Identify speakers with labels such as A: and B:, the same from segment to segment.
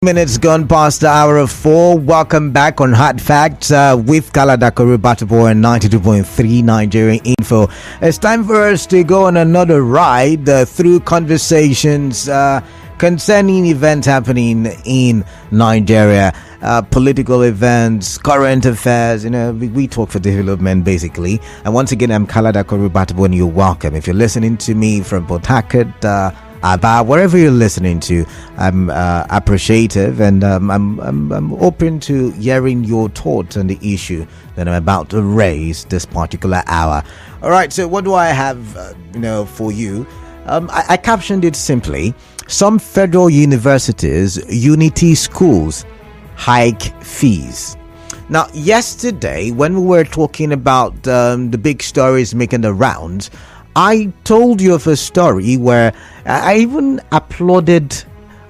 A: Minutes gone past the hour of 4. Welcome back on Hard Facts with Kaladakuru Batabo and 92.3 Nigerian Info. It's time for us to go on another ride through conversations concerning events happening in Nigeria, political events, current affairs. We talk for development basically. And once again, I'm Kaladakuru Batabo and you're welcome. If you're listening to me from Port Harcourt, about wherever you're listening to, I'm appreciative and I'm open to hearing your thoughts on the issue that I'm about to raise this particular hour. All right, so what do I have, for you? I captioned it simply: some federal universities, unity schools, hike fees. Now, yesterday when we were talking about the big stories making the rounds, I told you of a story where I even applauded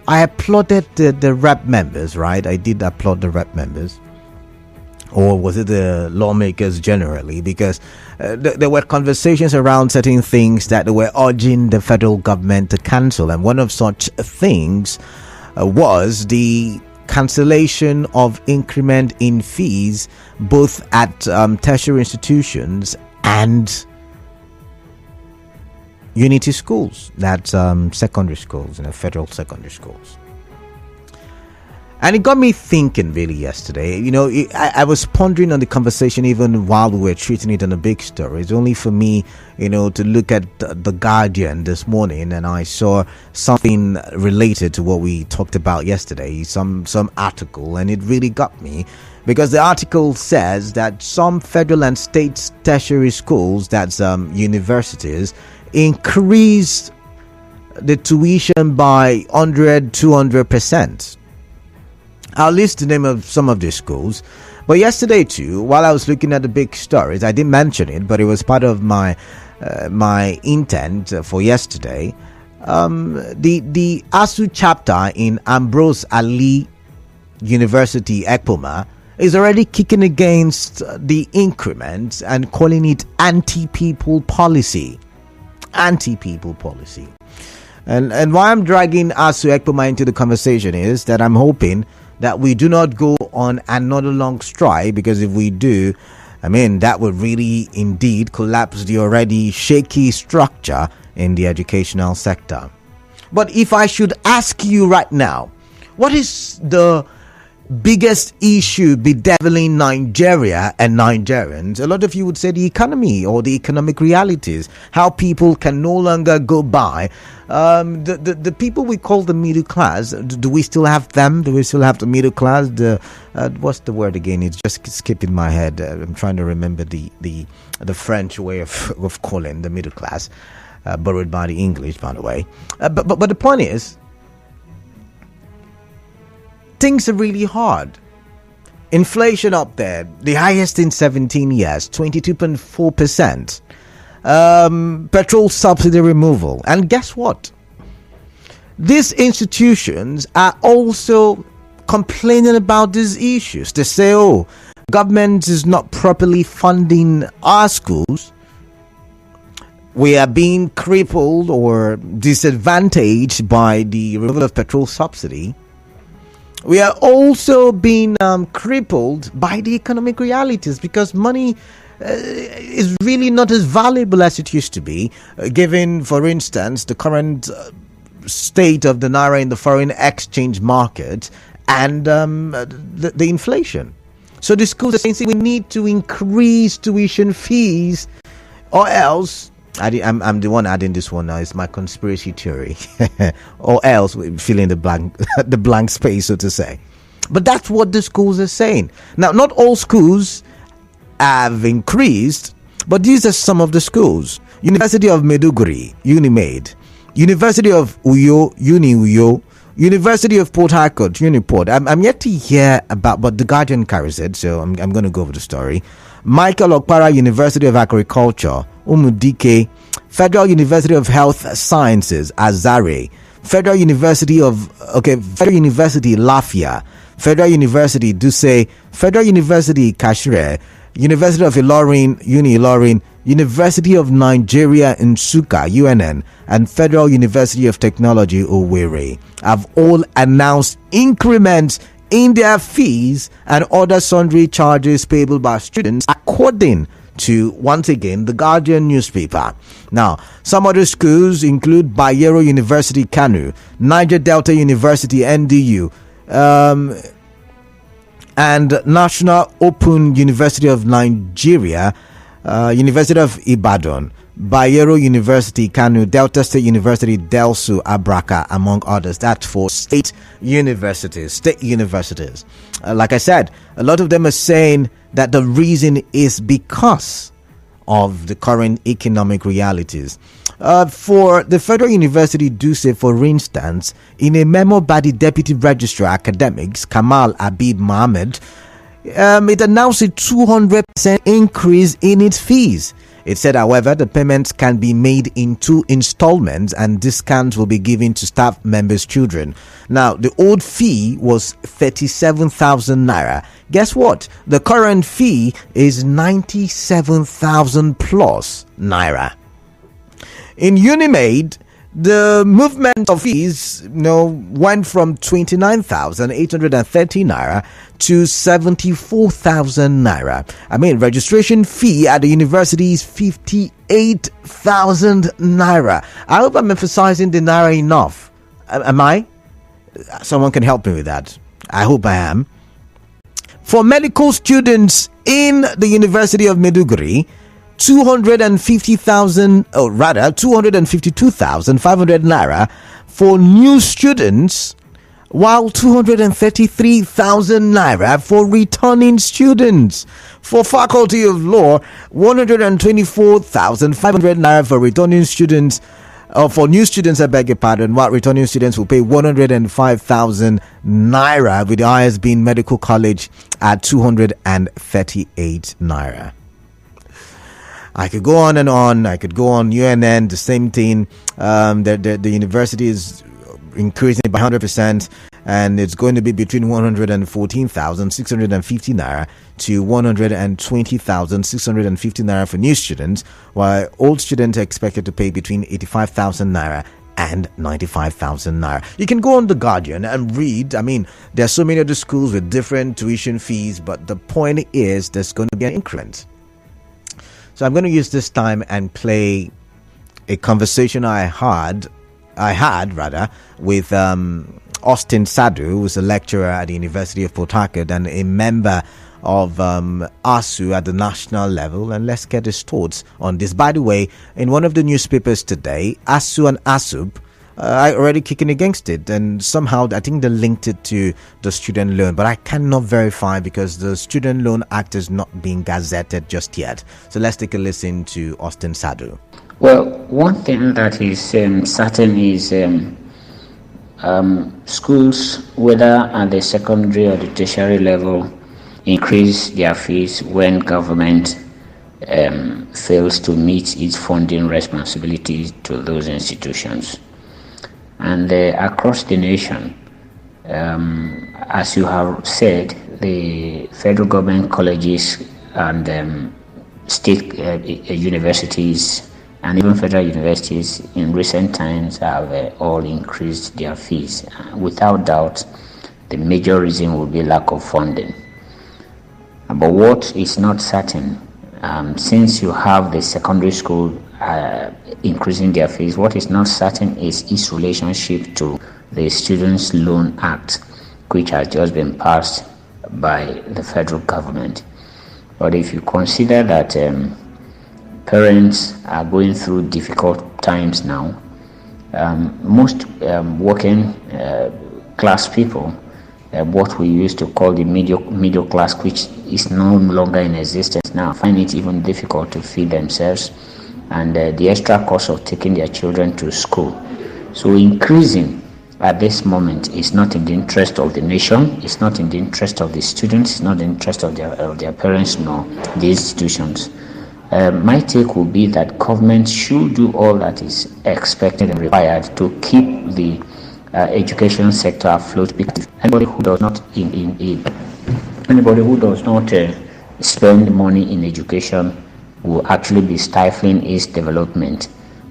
A: the rep members, right? I did applaud the rep members. Or was it the lawmakers generally? Because there were conversations around certain things that they were urging the federal government to cancel. And one of such things was the cancellation of increment in fees, both at tertiary institutions and unity schools, that's secondary schools, federal secondary schools. And it got me thinking really yesterday. I was pondering on the conversation even while we were treating it on a big story. It's only for me, to look at the Guardian this morning and I saw something related to what we talked about yesterday, some article, and it really got me. Because the article says that some federal and state tertiary schools, that's universities, increased the tuition by 200%. I'll list the name of some of these schools. But yesterday too, while I was looking at the big stories, I didn't mention it, but it was part of my intent for yesterday. The ASU chapter in Ambrose Ali University, Ekpoma, is already kicking against the increments and calling it anti-people policy. Anti-people policy. And why I'm dragging ASU Ekpoma into the conversation is that I'm hoping that we do not go on another long strike, because if we do, that would really indeed collapse the already shaky structure in the educational sector. But if I should ask you right now, what is the biggest issue bedeviling Nigeria and Nigerians? A lot of you would say the economy or the economic realities, how people can no longer go by. The people we call the middle class, do we still have them? Do we still have the middle class? What's the word again? It's just skipping my head. I'm trying to remember the French way of calling the middle class, borrowed by the English, by the way. But the point is, things are really hard. Inflation up there, the highest in 17 years, 22.4%. Petrol subsidy removal. And guess what? These institutions are also complaining about these issues. They say, government is not properly funding our schools. We are being crippled or disadvantaged by the removal of petrol subsidy. We are also being crippled by the economic realities, because money is really not as valuable as it used to be, given, for instance, the current state of the naira in the foreign exchange market and the inflation. So the schools are saying we need to increase tuition fees, or else I'm the one adding this one now. It's my conspiracy theory. Or else we fill in the blank space, so to say. But that's what the schools are saying. Now, not all schools have increased, but these are some of the schools. University of Maiduguri, Unimaid. University of Uyo, Uni-Uyo. University of Port Harcourt, Uniport. I'm yet to hear about, but the Guardian carries it, so I'm going to go over the story. Michael Okpara University of Agriculture, Umudike. Federal University of Health Sciences, Azare. Federal University Lafia. Federal University Duse. Federal University Kashire. University of Ilorin, Uni Ilorin, University of Nigeria Nsukka, UNN, and Federal University of Technology, Owerri, have all announced increments in their fees and other sundry charges payable by students, according to, once again, the Guardian newspaper. Now, some other schools include Bayero University, Kano, Niger Delta University, NDU, and National Open University of Nigeria, University of Ibadan, Bayero University, Kano, Delta State University, Delsu, Abraka, among others. That's for state universities. Like I said, a lot of them are saying that the reason is because of the current economic realities. For the Federal University Duse, for instance, in a memo by the Deputy Registrar Academics, Kamal Abib Mohammed, it announced a 200% increase in its fees. It said, however, the payments can be made in 2 installments and discounts will be given to staff members' children. Now, the old fee was 37,000 naira. Guess what? The current fee is 97,000 plus naira. In Unimed, the movement of fees, went from 29,830 naira to 74,000 naira. I mean, registration fee at the university is 58,000 naira. I hope I'm emphasizing the naira enough. Am I? Someone can help me with that. I hope I am. For medical students in the University of Maiduguri, 252,500 naira for new students, while 233,000 naira for returning students. For Faculty of Law, 124,500 naira for returning students. For new students, I beg your pardon, while returning students will pay 105,000 naira, with the highest being Medical College at 238 naira. I could go on and on. I could go on. UNN, the same thing. The university is increasing by 100%, and it's going to be between 114,650 naira to 120,650 naira for new students, while old students are expected to pay between 85,000 naira and 95,000 naira. You can go on The Guardian and read. I mean, there are so many other schools with different tuition fees, but the point is there's going to be an increment. So I'm going to use this time and play a conversation I had with Austin Sadu, who's a lecturer at the University of Port Harcourt and a member of ASU at the national level. And let's get his thoughts on this. By the way, in one of the newspapers today, ASU and ASUB are already kicking against it, and somehow I think they linked it to the student loan, but I cannot verify because the Student Loan Act is not being gazetted just yet. So let's take a listen to Austin Sadu.
B: Well, one thing that is certain is schools, whether at the secondary or the tertiary level, increase their fees when government fails to meet its funding responsibilities to those institutions. And across the nation, as you have said, the federal government colleges and state universities and even federal universities in recent times have all increased their fees. Without doubt, the major reason will be lack of funding. But what is not certain, since you have the secondary school increasing their fees, what is not certain is its relationship to the Students' Loan Act, which has just been passed by the federal government. But if you consider that parents are going through difficult times now, most working class people, what we used to call the middle class, which is no longer in existence now, find it even difficult to feed themselves, and the extra cost of taking their children to school. So increasing at this moment is not in the interest of the nation, it's not in the interest of the students, it's not in the interest of their parents nor the institutions. My take will be that government should do all that is expected and required to keep the education sector afloat, because anybody who does not spend money in education will actually be stifling its development.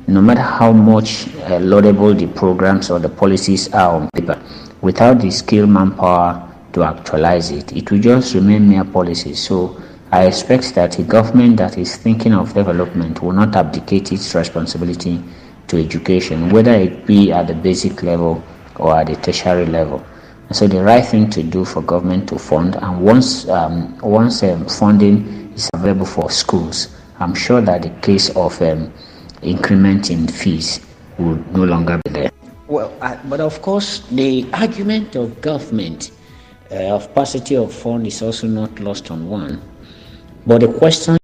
B: No matter how much laudable the programs or the policies are on paper, without the skilled manpower to actualize it, it will just remain mere policies. So I expect that a government that is thinking of development will not abdicate its responsibility to education, whether it be at the basic level or at the tertiary level. And so the right thing to do for government to fund, and once funding is available for schools, I'm sure that the case of increment in fees will no longer be there. Well, but of course, the argument of government of paucity of fund is also not lost on one. But the question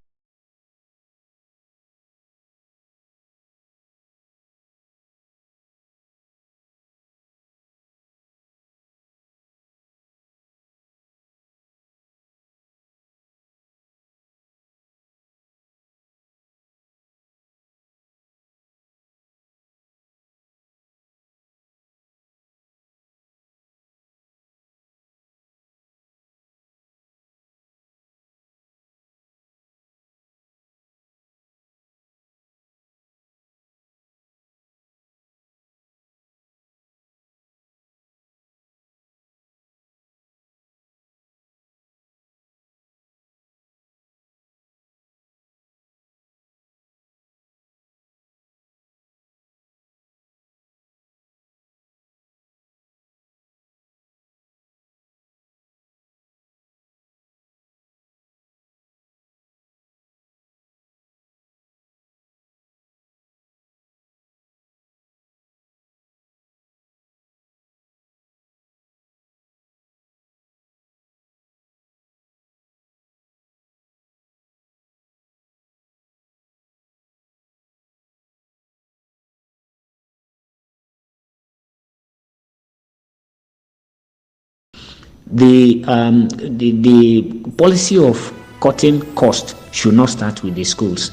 B: the policy of cutting cost should not start with the schools,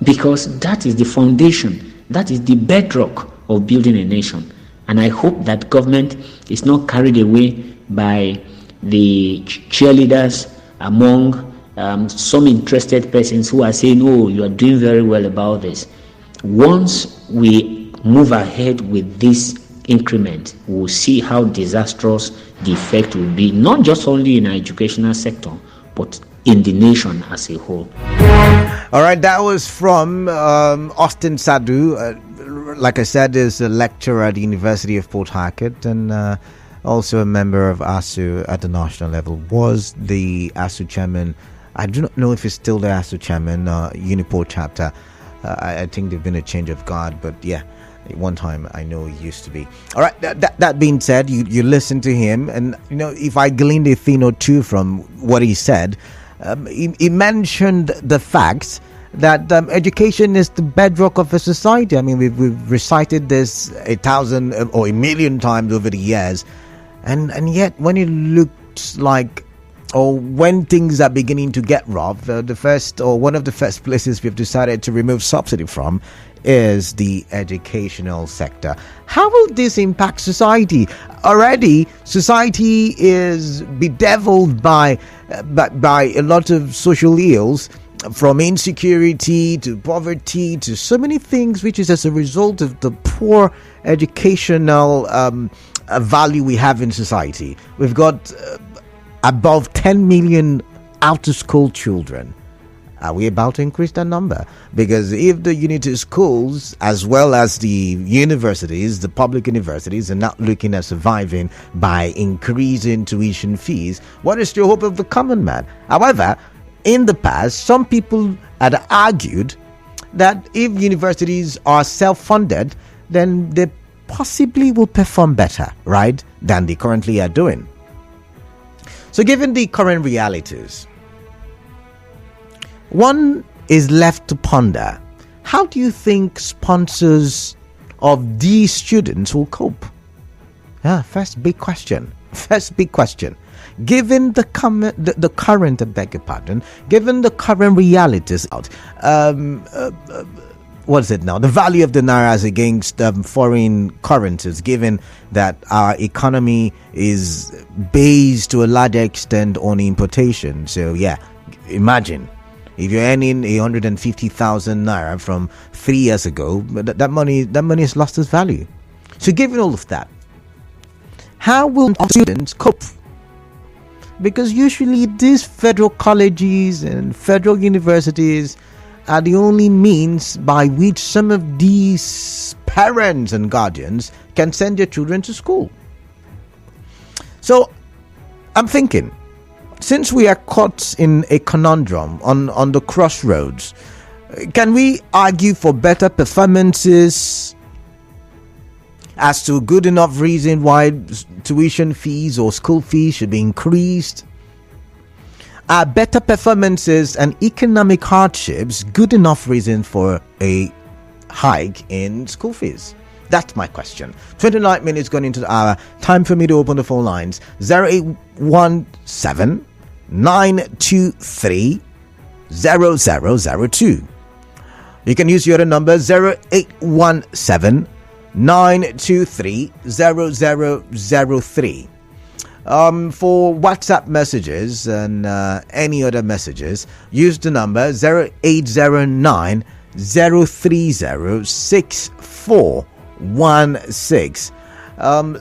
B: because that is the foundation, that is the bedrock of building a nation. And I hope that government is not carried away by the cheerleaders among some interested persons who are saying, oh, you are doing very well about this. Once we move ahead with this increment, we'll see how disastrous the effect will be, not just only in our educational sector, but in the nation as a whole.
A: All right, that was from Austin Sadu. Like I said, is a lecturer at the University of Port Harcourt and also a member of ASU at the national level. Was the ASU chairman. I do not know if he's still the ASU chairman, Uniport chapter. I think there's been a change of guard, but yeah, one time I know he used to be. All right, that being said, you listen to him, and you know, if I gleaned a thing or two from what he said, he mentioned the fact that education is the bedrock of a society. I mean, we've recited this 1,000 or 1,000,000 times over the years, and yet when it looks like, or when things are beginning to get rough, the first or one of the first places we've decided to remove subsidy from is the educational sector. How will this impact society? Already, society is bedeviled by a lot of social ills, from insecurity to poverty to so many things, which is as a result of the poor educational value we have in society. We've got above 10 million out-of-school children. Are we about to increase that number? Because if the unity schools, as well as the universities, the public universities, are not looking at surviving by increasing tuition fees, what is the hope of the common man? However, in the past, some people had argued that if universities are self-funded, then they possibly will perform better, right, than they currently are doing. So given the current realities, one is left to ponder, how do you think sponsors of these students will cope? First big question. Given the current, I beg your pardon, given the current realities out, what is it now? The value of the naira against foreign currencies, given that our economy is based to a large extent on importation. So yeah, imagine if you're earning 150,000 naira from 3 years ago, that money has lost its value. So given all of that, how will students cope? Because usually these federal colleges and federal universities are the only means by which some of these parents and guardians can send their children to school. So I'm thinking, since we are caught in a conundrum on the crossroads, can we argue for better performances as to a good enough reason why tuition fees or school fees should be increased? Are better performances and economic hardships good enough reason for a hike in school fees? That's my question. 29 minutes gone into the hour. Time for me to open the phone lines. 0817 923 0002. You can use your other number 0817 923 0003. For WhatsApp messages and any other messages, use the number 0809 030 6416.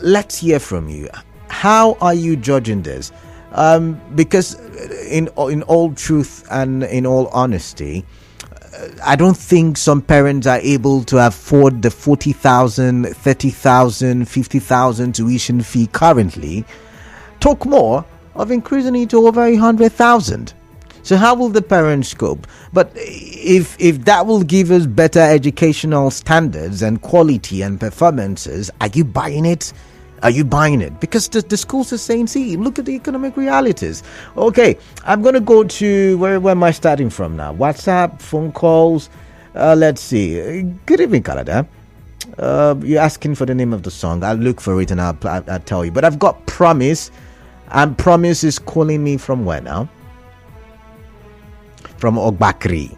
A: Let's hear from you. How are you judging this? Because in all truth and in all honesty, I don't think some parents are able to afford the 40,000, 30,000, 50,000 tuition fee currently. Talk more of increasing it to over 100,000. So how will the parents cope? But if that will give us better educational standards and quality and performances, are you buying it? Are you buying it? Because the schools are saying, see, look at the economic realities. Okay, I'm going to go to, where am I starting from now? WhatsApp, phone calls. Let's see. Good evening, Canada. You're asking for the name of the song. I'll look for it and I'll tell you. But I've got Promise. And Promise is calling me from where now? From Ogbakri.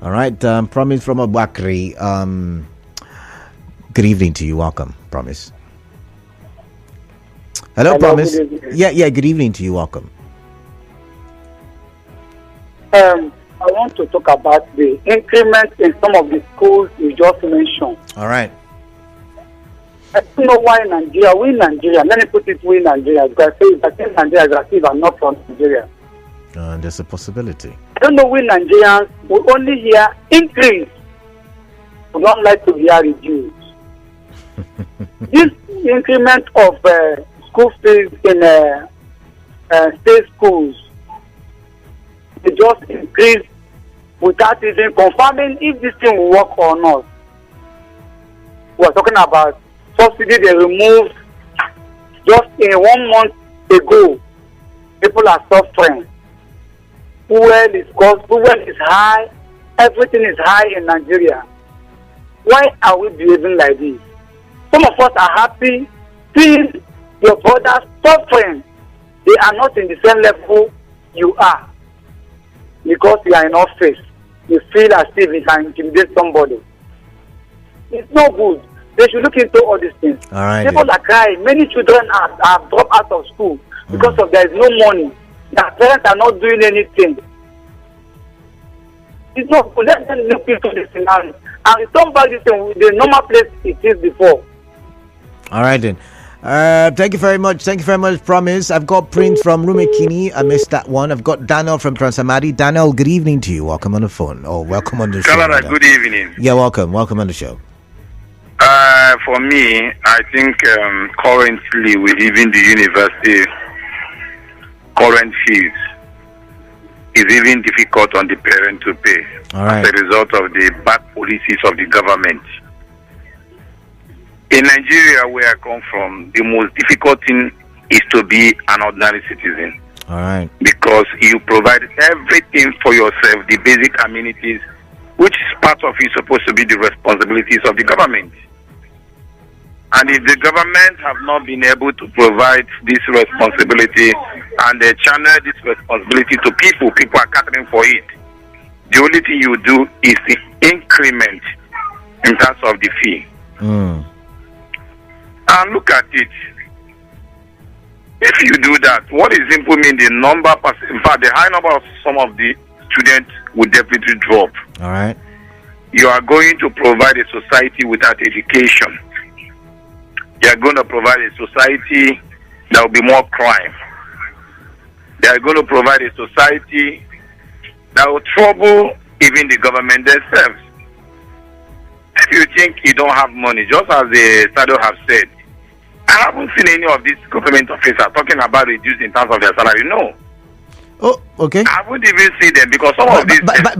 A: All right. Promise from Ogbakri. Good evening to you. Welcome, Promise. Hello, Promise. Yeah, good evening to you. Welcome.
C: I want to talk about the increment in some of the schools you just mentioned.
A: All right.
C: I don't know why Nigeria, let me put it, we Nigeria, because I think Nigeria is as if I'm not from Nigeria.
A: There's a possibility.
C: I don't know, we Nigerians, we only hear increase. We don't like to hear reduce. This increment of school fees in state schools, they just increase without even confirming if this thing will work or not. We're talking about subsidy they removed just in 1 month ago. People are suffering. Fuel is high. Everything is high in Nigeria. Why are we behaving like this? Some of us are happy seeing your brothers suffering. They are not in the same level you are. Because you are in office, you feel as if you can intimidate somebody. It's no good. They should look into all these things.
A: All right.
C: People are crying. Many children have dropped out of school because of there is no money. Their parents are not doing anything. It's not good. Let them look into this scenario and return back this thing the normal place it is before.
A: All right then. Thank you very much. Thank you very much, Promise. I've got Prince from Rumekini. I missed that one. I've got Daniel from Transamadi. Daniel, good evening to you. Welcome on the phone. Oh, welcome on the show.
D: Canada, good evening.
A: Yeah, welcome. Welcome on the show.
D: For me, I think currently with even the university current fees is even difficult on the parent to pay.
A: All right.
D: As a result of the bad policies of the government. In Nigeria, where I come from, the most difficult thing is to be an ordinary citizen.
A: All right.
D: Because you provide everything for yourself, the basic amenities, which is part of it supposed to be the responsibilities of the government. And if the government have not been able to provide this responsibility and they channel this responsibility to people, people are catering for it. The only thing you do is the increment in terms of the fee. And look at it. If you do that, what is simple mean the number, in fact, the high number of some of the students will definitely drop.
A: All right.
D: You are going to provide a society without education. You are going to provide a society that will be more crime. They are going to provide a society that will trouble even the government themselves. If you think you don't have money, just as the Sado have said, I haven't seen any of these government officers talking about reducing in terms of their salary. No.
A: Oh, okay.
D: I wouldn't even see them because some of these.
A: But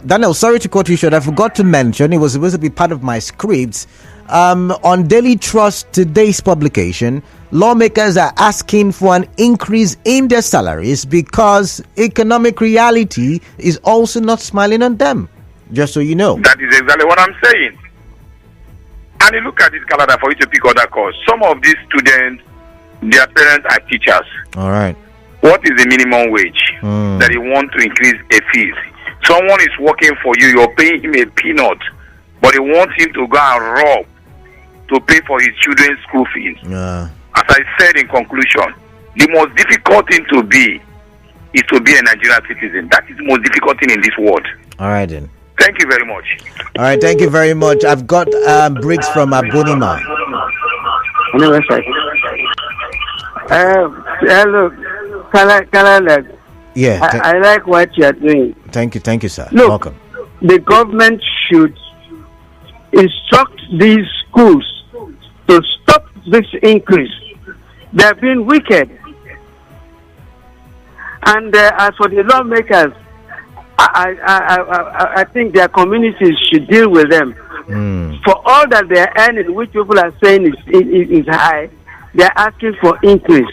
A: Daniel, sorry to cut you short. I forgot to mention, it was supposed to be part of my script. On Daily Trust today's publication, lawmakers are asking for an increase in their salaries because economic reality is also not smiling on them. Just so you know.
D: That is exactly what I'm saying. And you look at this calendar for you to pick other course. Some of these students, their parents are teachers.
A: All right.
D: What is the minimum wage that you want to increase a fees? Someone is working for you, you're paying him a peanut, but you want him to go and rob to pay for his children's school fees.
A: Yeah.
D: As I said in conclusion, the most difficult thing to be is to be a Nigerian citizen. That is the most difficult thing in this world.
A: All right then.
D: Thank you very much.
A: All right, thank you very much. I've got Briggs from Abunima.
E: Hello, Kala.
A: Yeah.
E: I like what you are doing.
A: Thank you, sir.
E: Look,
A: Welcome.
E: The government should instruct these schools to stop this increase. They have been wicked. And as for the lawmakers, I think their communities should deal with them. For all that they are earning, which people are saying is high, they are asking for increase.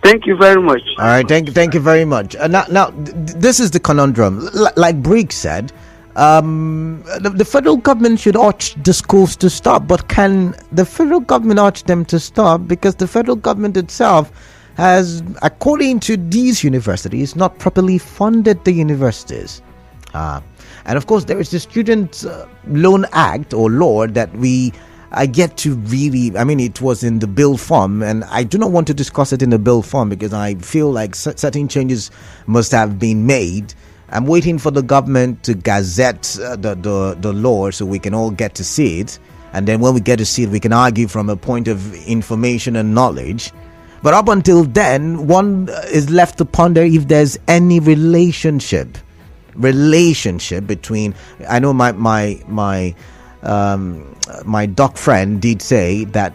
E: Thank you very much.
A: All right, thank you very much. Now, this is the conundrum. Like Briggs said, the federal government should urge the schools to stop, but can the federal government urge them to stop? Because the federal government itself has, according to these universities, not properly funded the universities. And of course, there is the Student Loan Act or law that I get to really, it was in the bill form, and I do not want to discuss it in the bill form because I feel like certain changes must have been made. I'm waiting for the government to gazette the law so we can all get to see it. And then when we get to see it, we can argue from a point of information and knowledge. But up until then, one is left to ponder if there's any relationship between. I know my doc friend did say that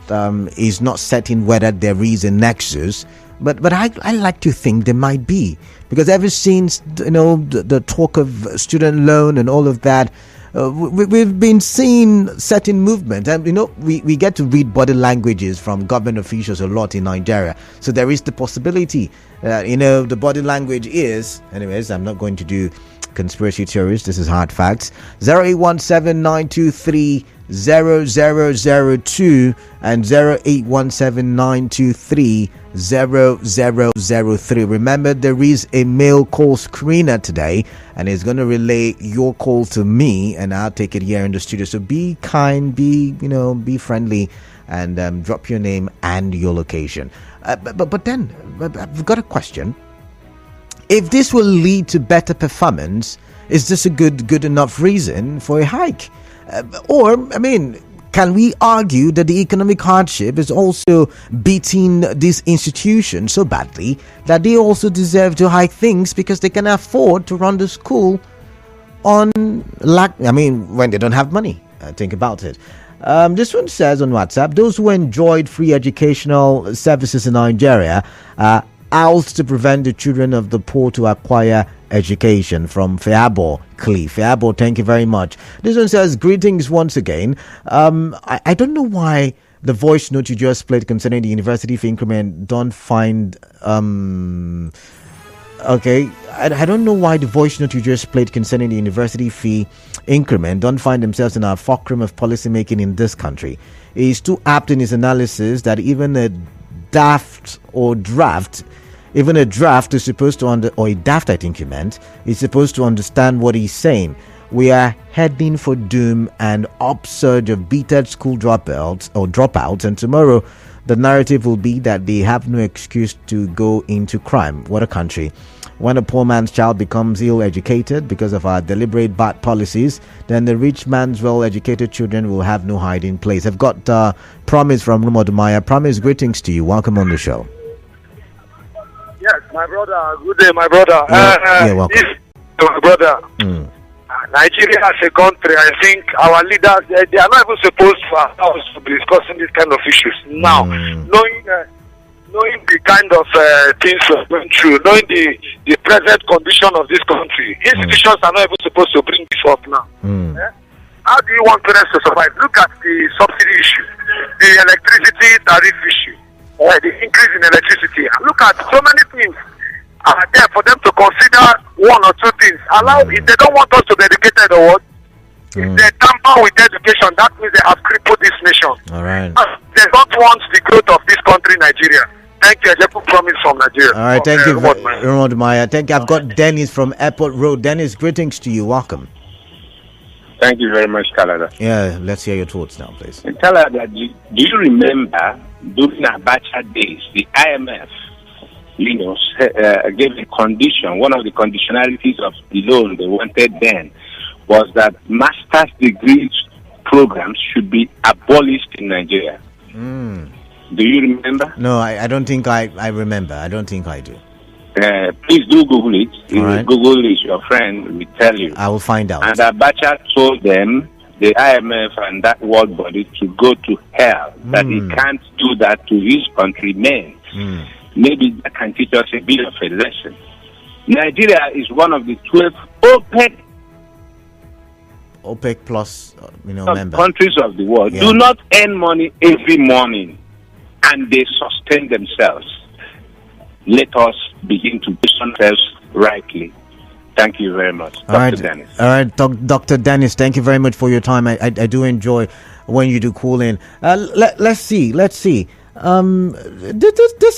A: he's not certain whether there is a nexus, but I like to think there might be, because ever since the talk of student loan and all of that, we've been seeing certain movement, and we get to read body languages from government officials a lot in Nigeria. So there is the possibility the body language is, anyways, I'm not going to do conspiracy theories, this is hard facts. 0817-923-0002 and 0817-923-0003. Remember, there is a mail call screener today, and it's going to relay your call to me, and I'll take it here in the studio. So be kind, be friendly, and drop your name and your location. But then I've got a question. If this will lead to better performance, is this a good enough reason for a hike? Can we argue that the economic hardship is also beating this institution so badly that they also deserve to hike things because they can afford to run the school on when they don't have money? Think about it. This one says on WhatsApp, those who enjoyed free educational services in Nigeria out to prevent the children of the poor to acquire education. From Feabo Cliff. Feabo, thank you very much. This one says, greetings once again. I don't know why the voice note you just played concerning the university fee increment don't find okay, I don't know why the voice note you just played concerning the university fee increment don't find themselves in our fulcrum of policymaking in this country. He's too apt in his analysis that even a draft is supposed to I think you meant, is supposed to understand what he's saying. We are heading for doom and upsurge of BTED school dropouts, and tomorrow the narrative will be that they have no excuse to go into crime. What a country. When a poor man's child becomes ill-educated because of our deliberate bad policies, then the rich man's well-educated children will have no hiding place. I've got Promise from Rumodumaya. Promise, greetings to you. Welcome on the show.
F: Yes, my brother. Good day, my brother.
A: Welcome.
F: My brother. Nigeria as a country, I think our leaders, they are not even supposed to allow us to be discussing these kind of issues now. Knowing the kind of things we're going through, knowing the present condition of this country, institutions are not even supposed to bring this up now. How do you want parents to survive? Look at the subsidy issue, the electricity tariff issue, the increase in electricity. Look at so many things are there for them to consider one or two things. If they don't want us to be educated or what, if they tamper with education, that means they have crippled this nation.
A: All right.
F: They don't want the growth of this country, Nigeria. Thank you. I just promise from Nigeria.
A: All right, thank you, Rumodumaya. Thank you. I've got Dennis from Airport Road. Dennis, greetings to you. Welcome.
G: Thank you very much, Kalada.
A: Yeah, let's hear your thoughts now, please.
G: Kalada, do you remember during Abacha days, the IMF, gave a condition. One of the conditionalities of the loan they wanted then was that master's degrees programs should be abolished in Nigeria. Do you remember?
A: No, I don't think I remember. I don't think I do.
G: Please do Google it.
A: All right.
G: Google is your friend, will tell you.
A: I will find out.
G: And Abacha told them, the IMF and that world body, to go to hell, that he can't do that to his countrymen. Maybe that can teach us a bit of a lesson. Nigeria is one of the 12
A: OPEC plus, member
G: countries of the world. Do not earn money every morning, and they sustain themselves. Let us begin to do ourselves rightly. Thank you very much, Dr. Dennis.
A: All right, Dr. Dennis, thank you very much for your time. I do enjoy when you do call in. Let's see. This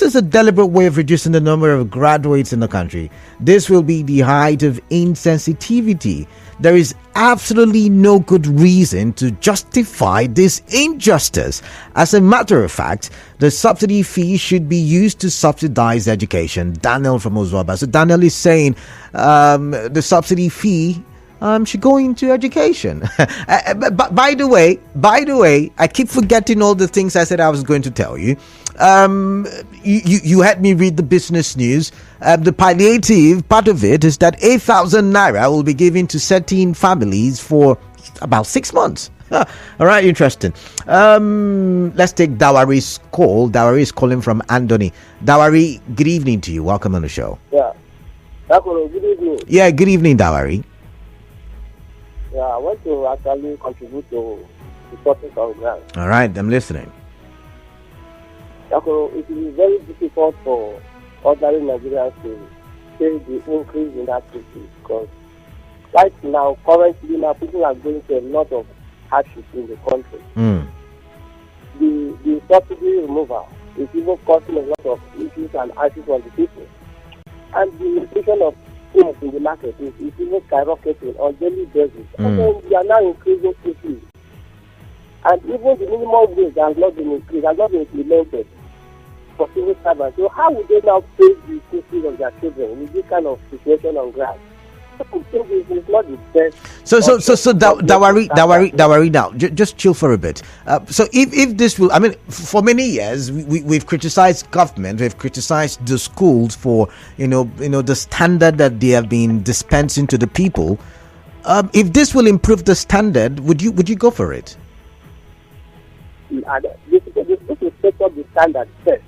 A: is a deliberate way of reducing the number of graduates in the country. This will be the height of insensitivity. There is absolutely no good reason to justify this injustice. As a matter of fact, the subsidy fee should be used to subsidize education. Daniel from Ozwaba. So Daniel is saying the subsidy fee should go into education. But by the way, I keep forgetting all the things I said I was going to tell you. You had me read the business news. The palliative part of it is that 8,000 naira will be given to 13 families for about 6 months. All right, interesting. Let's take Dawari's call. Dawari is calling from Andoni. Dawari, good evening to you. Welcome on the show.
H: Yeah. Good evening.
A: Yeah, good evening, Dawari.
H: Yeah, I want to actually contribute to the topic of grant.
A: All right, I'm listening.
H: It is very difficult for ordinary Nigerians to pay the increase in that city because right now, currently, people are going through a lot of hardships in the country. The subsidy removal is even causing a lot of issues and hardships on the people. And the inflation of things in the market is even skyrocketing on daily basis. And then we are now increasing issues. And even the minimum wage has not been increased, has not been implemented for civil servants. So how would they now pay the school fees of their children with this kind of situation on ground? I think it's not the best.
A: So Dawari now, just chill for a bit. So if this will, I mean, for many years we've criticized government, we've criticized the schools for the standard that they have been dispensing to the people. If this will improve the standard, would you go for it?
H: This will set up the standard first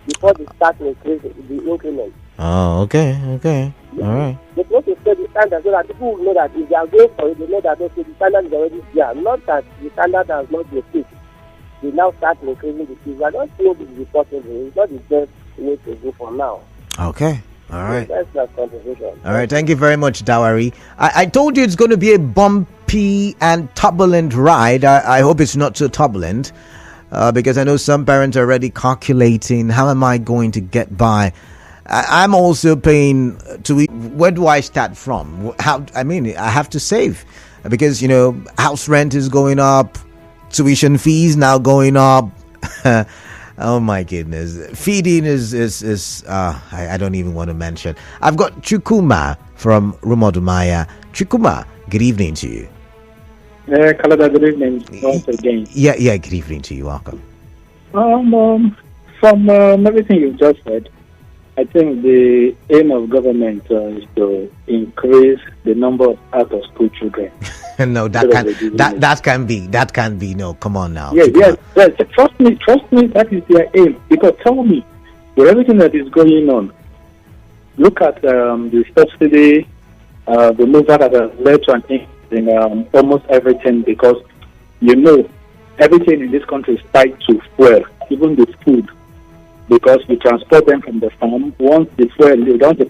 H: before they start increasing the increment.
A: Oh, okay, all right.
H: They want to set the standard so that people will know that if they are going for it, they know that okay, the standard is already there. Not that the standard has not been fixed. They now start increasing the fees. I don't think it is possible. It's not the best way to go for now.
A: Okay. All right.
H: So that's my contribution.
A: All right. Thank you very much, Dawari. I told you it's going to be a bumpy and turbulent ride. I hope it's not so turbulent because I know some parents are already calculating, how am I going to get by? I'm also paying to. Where do I start from? I have to save because house rent is going up, tuition fees now going up. Oh my goodness. Feeding is I don't even want to mention. I've got Chukuma from Rumodumaya. Chukuma, good evening to you.
I: Kalada, good evening once again.
A: Yeah, good evening to you. Welcome.
I: From everything you've just said, I think the aim of government is to increase the number of out-of-school children.
A: No, that can be. No, come on now.
I: Yes. Trust me, that is their aim. Because tell me, with everything that is going on, look at the subsidy, the move that has led to an increase in almost everything, because everything in this country is tied to fuel, even the food, because we transport them from the farm. Once the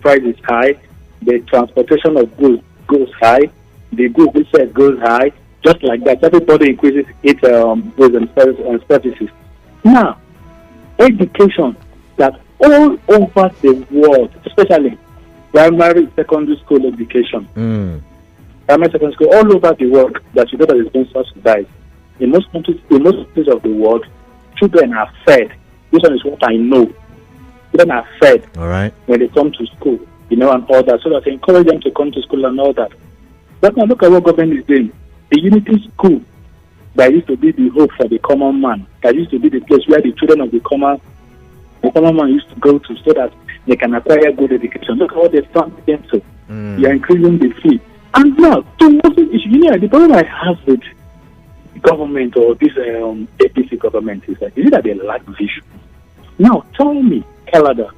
I: price is high, the transportation of goods goes high, the goods itself goes high, just like that. Everybody increases its goods and services. Now, education that all over the world, especially primary, secondary school education, primary, secondary school, all over the world, that that is being subsidized. In most countries of the world, children are fed. This one is what I know. Children are fed when they come to school, and all that. So that they encourage them to come to school and all that. But now look at what government is doing. The Unity School that used to be the hope for the common man, that used to be the place where the children of the common man used to go to, so that they can acquire good education. Look at what they've turned them to. They are increasing the fee. And now, the problem I have with government or this APC government is that they lack vision. Now, tell me, Canada,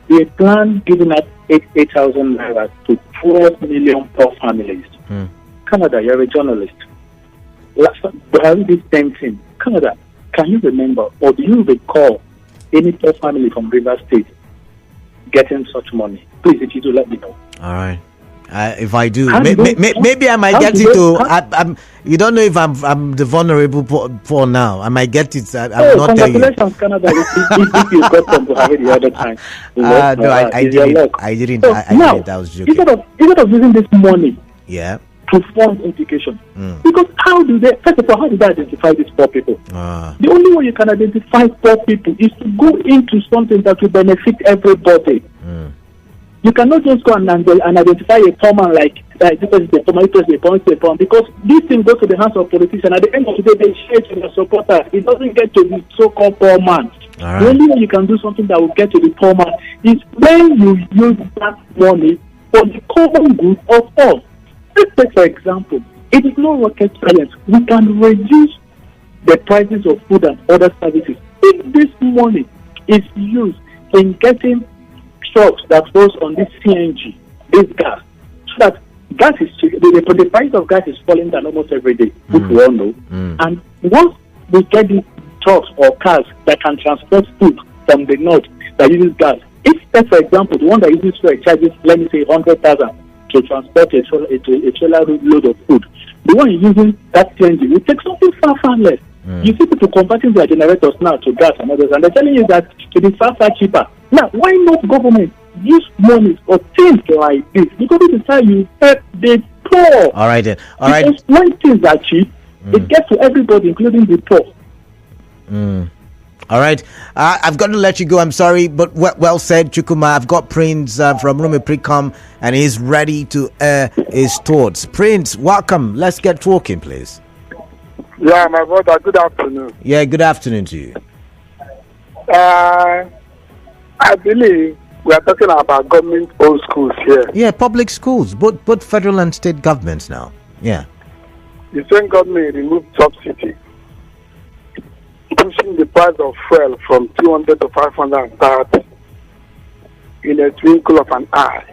I: they plan giving out 8,000 naira to 12 million poor families. Canada, you're a journalist. Buhari did the same thing. Canada, can you remember or do you recall any poor family from River State getting such money? Please, if you do, let me know.
A: All right. If I do, maybe I might get it to. You don't know if I'm the vulnerable for now. I might get it. I will not tell you.
I: Congratulations, Canada. If you got some Buhari the other time.
A: No, I didn't. I didn't. That was joking.
I: Instead of using this money,
A: to
I: fund education, because how do they identify these poor people? The only way you can identify poor people is to go into something that will benefit everybody. You cannot just go and identify a poor man like this is the poor, because this thing goes to the hands of politicians. At the end of the day, they share to their supporters. It doesn't get to the so-called poor man. The only way you can do something that will get to the poor man is when you use that money for the common good of all. Let's take, for example, it is no rocket science. We can reduce the prices of food and other services if this money is used in getting trucks that goes on this CNG, this gas, so that gas is the price of gas is falling down almost every day, which we all know. And once we get these trucks or cars that can transport food from the north that uses gas, if, for example, the one that uses fuel charges, let me say, 100,000 to transport a trailer load of food, the one using that CNG will take something far less. You see people converting their generators now to gas and others, and they're telling you that it is far cheaper. Now, why not government use money for things like this? Because it is how you help the poor.
A: All right then.
I: Because when things are cheap, it gets to everybody, including the poor.
A: All right. I've got to let you go. I'm sorry, but well said, Chukuma. I've got Prince from Rumi Precom, and he's ready to air his thoughts. Prince, welcome. Let's get talking, please.
F: Yeah, my brother, good afternoon.
A: Yeah, good afternoon to you.
F: I believe we are talking about government-owned schools here.
A: Yeah, public schools, both federal and state governments now. Yeah.
F: The same government removed subsidy, pushing the price of fuel from 200 to 530 in a twinkle of an eye.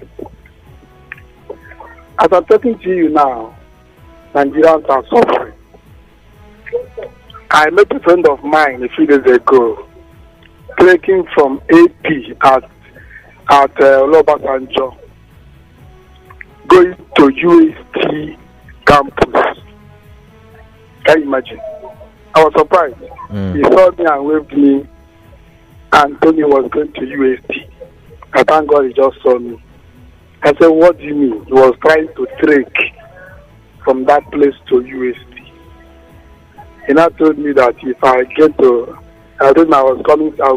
F: As I'm talking to you now, Nigerians are suffering. I met a friend of mine a few days ago, trekking from AP at Lobasanjo, going to UST campus. Can you imagine? I was surprised. He saw me and waved me and told me he was going to UST. I thank God he just saw me. I said, what do you mean? He was trying to trek from that place to UST. He now told me that if I get to I told him I was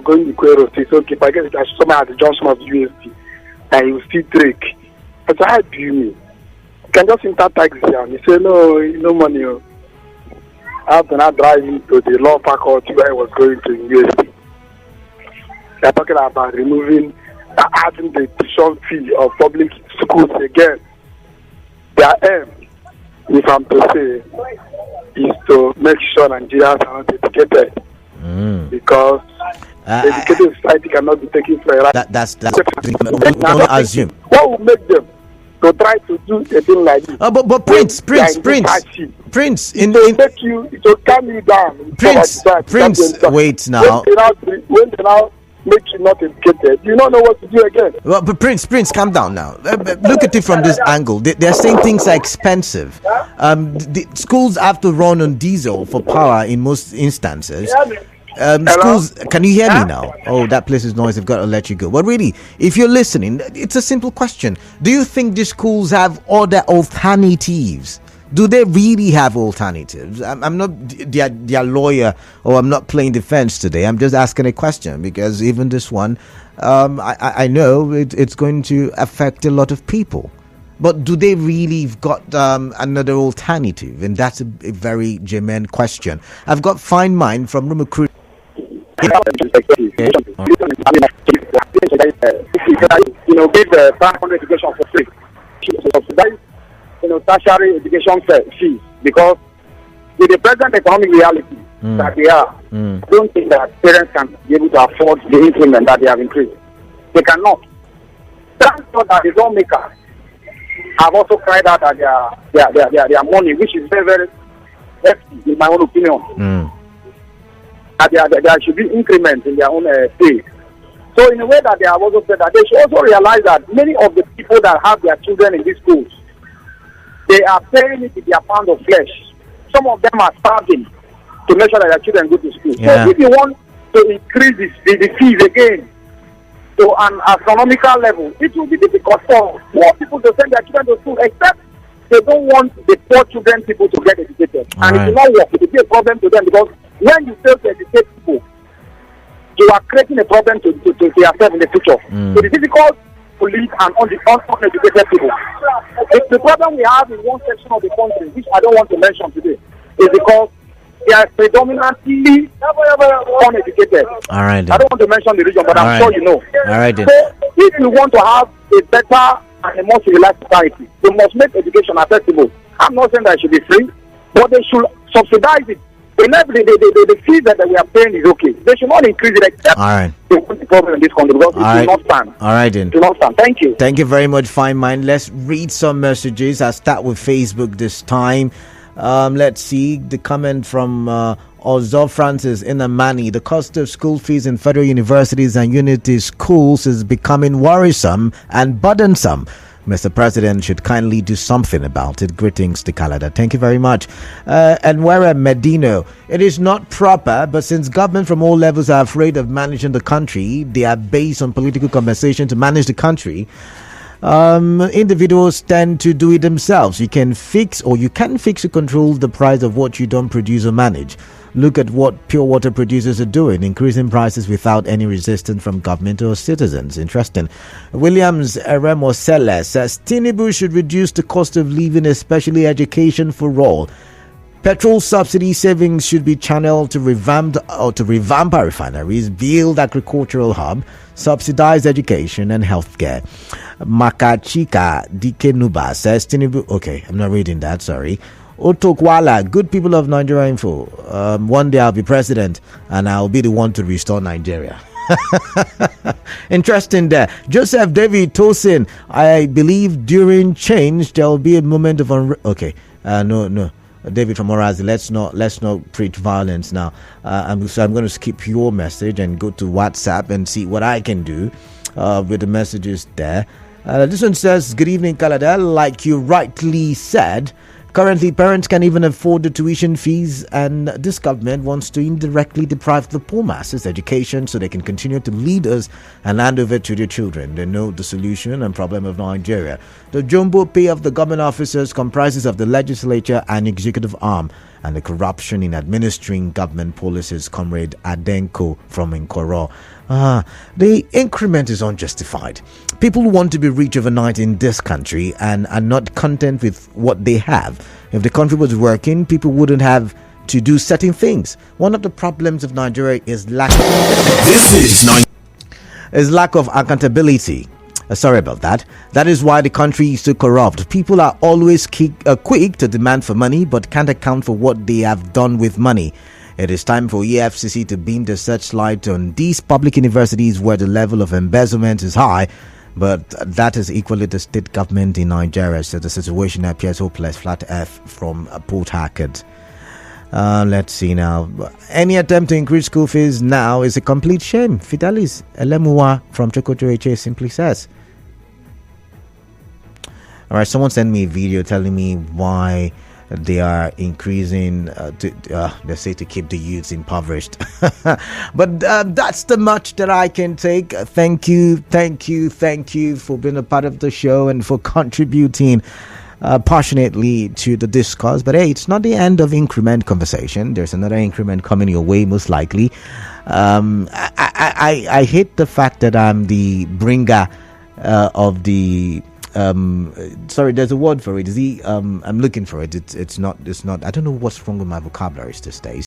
F: going to Quero State. So, okay, if I guess I saw at the junction of UST, and he will still take. I said, how do you mean? You can just enter taxi. And he said, no money. Oh. I have to now drive him to the law faculty where I was going to UST. They're talking about adding the tuition fee of public schools again. Their aim, if I'm to say, is to make sure Nigerians are not educated. Because the educated society cannot be taken for a ride.
A: That's only assume.
F: What will make them to try to do a thing like this?
A: But Prince, it
F: will calm you down.
A: Prince, wait now.
F: When they now make you not educated, you don't know what to do again.
A: Well, but Prince, calm down now. Look at it from this angle. They're saying things are expensive. The schools have to run on diesel for power in most instances. Schools, can you hear me now? Oh, that place is noisy. I've got to let you go. But really, if you're listening, it's a simple question. Do you think the schools have other alternatives? Do they really have alternatives? I'm not their lawyer, or I'm not playing defense today. I'm just asking a question, because even this one, I know it's going to affect a lot of people. But do they really got another alternative? And that's a very germane question. I've got Fine Mind from Rumacru.
F: Give the primary education for free. Subsidize, tertiary education fees, because with the present economic reality that we are, I don't think that parents can be able to afford the increment that they have increased. They cannot. Thank God that the lawmakers have also cried out at their money, which is very, very hefty, in my own opinion. That there should be increments in their own pay. So in a way that they have also said that they should also realize that many of the people that have their children in these schools, they are paying it with their pound of flesh. Some of them are starving to make sure that their children go to school. Yeah. So if you want to increase the fees again to an astronomical level, it will be difficult for poor people to send their children to school, except they don't want the poor children people to get educated. And it will not work. It will be a problem to them, because when you fail to educate people, you are creating a problem to yourself in the future. So it's difficult to lead an uneducated people. It's the problem we have in one section of the country, which I don't want to mention today, is because they are predominantly uneducated.
A: All right.
F: I don't want to mention the region, but I'm sure you know.
A: All right.
F: So if you want to have a better and a more civilized society, they must make education accessible. I'm not saying that it should be free, but they should subsidize it. The fee that we are paying is okay. They should not increase it, except they want the problem in this country, because it will not stand.
A: All right, then.
F: It will not stand. Thank you.
A: Thank you very much, Fine Mind. Let's read some messages. I'll start with Facebook this time. Let's see the comment from Ozo Francis in Amani. The cost of school fees in federal universities and unity schools is becoming worrisome and burdensome. Mr. President should kindly do something about it. Greetings to Canada. Thank you very much. And where Medino, it is not proper, but since government from all levels are afraid of managing the country, they are based on political compensation to manage the country. Individuals tend to do it themselves. You can fix or control the price of what you don't produce or manage. Look at what pure water producers are doing, increasing prices without any resistance from government or citizens. Interesting. Williams Eremo Seles says Tinubu should reduce the cost of living, especially education for all. Petrol subsidy savings should be channeled to revamp our refineries, build agricultural hub, subsidize education and healthcare. Makachika Dikenuba says Tinubu. Okay, I'm not reading that. Sorry. Otokwala, good people of Nigeria Info. One day I'll be president and I'll be the one to restore Nigeria. Interesting there. Joseph David Tosin, I believe during change there will be a moment of okay. No. David from Orazi, let's not preach violence now. I'm going to skip your message and go to WhatsApp and see what I can do with the messages there. This one says, good evening, Canada. Like you rightly said, currently parents can't even afford the tuition fees, and this government wants to indirectly deprive the poor masses education so they can continue to lead us and hand over to their children. They know the solution and problem of Nigeria. The jumbo pay of the government officers comprises of the legislature and executive arm, and the corruption in administering government policies, Comrade Adenko from Nkoro. The increment is unjustified. People want to be rich overnight in this country and are not content with what they have. If the country was working, people wouldn't have to do certain things. One of the problems of Nigeria is lack of accountability. Sorry about that. That is why the country is so corrupt. People are always quick to demand for money, but can't account for what they have done with money. It is time for EFCC to beam the searchlight on these public universities where the level of embezzlement is high, but that is equally the state government in Nigeria. So the situation appears hopeless. Flat F from Port Harcourt. Let's see now. Any attempt to increase school fees now is a complete shame. Fidelis Elemua from Chokoto HA simply says. All right, someone sent me a video telling me why they are increasing, they say to keep the youths impoverished. But that's the much that I can take. Thank you for being a part of the show and for contributing passionately to the discourse. But hey, it's not the end of increment conversation. There's another increment coming your way, most likely. I hate the fact that I'm the bringer of the sorry, there's a word for it. I'm looking for it. It's not I don't know what's wrong with my vocabularies these days.